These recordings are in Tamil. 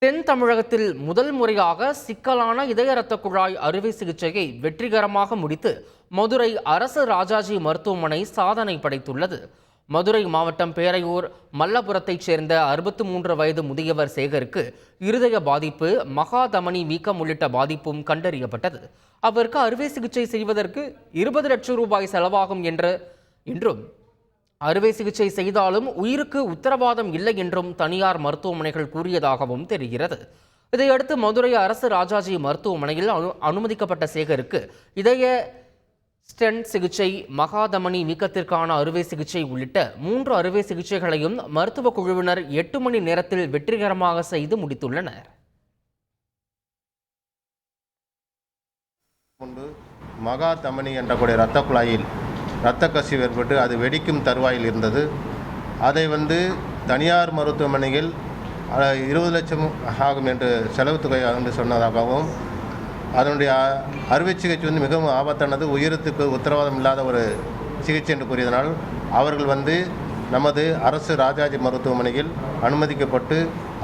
தென் தமிழகத்தில் முதல் முறையாக சிக்கலான இதய இரத்த குழாய் அறுவை சிகிச்சையை வெற்றிகரமாக முடித்து மதுரை அரசு ராஜாஜி மருத்துவமனை சாதனை படைத்துள்ளது. மதுரை மாவட்டம் பேரையூர் மல்லபுரத்தைச் சேர்ந்த 63 வயது முதியவர் சேகருக்கு இருதய பாதிப்பு, மகாதமனி வீக்கம் உள்ளிட்ட பாதிப்பும் கண்டறியப்பட்டது. அவருக்கு அறுவை சிகிச்சை செய்வதற்கு 20 லட்சம் ரூபாய் செலவாகும் என்றும் அறுவை சிகிச்சை செய்தாலும் உயிருக்கு உத்தரவாதம் இல்லை என்றும் தனியார் மருத்துவமனைகள் கூறியதாகவும் தெரிகிறது. இதையடுத்து மதுரை அரசு ராஜாஜி மருத்துவமனையில் அனுமதிக்கப்பட்ட சேகருக்கு இதய ஸ்டென்ட் சிகிச்சை, மகாதமனி வீக்கத்திற்கான அறுவை சிகிச்சை உள்ளிட்ட 3 அறுவை சிகிச்சைகளையும் மருத்துவ குழுவினர் 8 மணி நேரத்தில் வெற்றிகரமாக செய்து முடித்துள்ளனர். முன்பு மகாதமனி என்ற கூடிய இரத்த குழாயில் இரத்த கசிவு ஏற்பட்டு அது வெடிக்கும் தருவாயில் இருந்தது. அதை தனியார் மருத்துவமனையில் 20 லட்சம் ஆகும் என்று செலவு தொகை என்று சொன்னதாகவும், அதனுடைய அறுவை சிகிச்சை மிகவும் ஆபத்தானது, உயிருக்கு உத்தரவாதம் இல்லாத ஒரு சிகிச்சை என்று கூறியதனால் அவர்கள் நமது அரசு ராஜாஜி மருத்துவமனையில் அனுமதிக்கப்பட்டு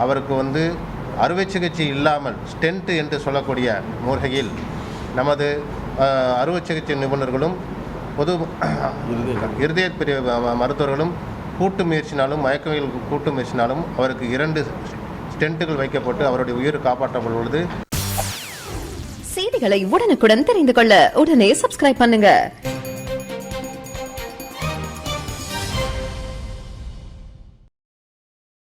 அவருக்கு அறுவை சிகிச்சை இல்லாமல் ஸ்டென்ட் என்று சொல்லக்கூடிய முறையில் நமது அறுவை சிகிச்சை நிபுணர்களும் பொது இருதய பிரிவு மருத்துவர்களும் கூட்டு முயற்சினாலும் மயக்கவியல் கூட்டு முயற்சினாலும் அவருக்கு 2 ஸ்டென்ட்டுகள் வைக்கப்பட்டு அவருடைய உயிர் காப்பாற்றப்பட்டுள்ளது. செய்திகளை உடனுக்குடன் தெரிந்து கொள்ள உடனே சப்ஸ்கிரைப் பண்ணுங்க.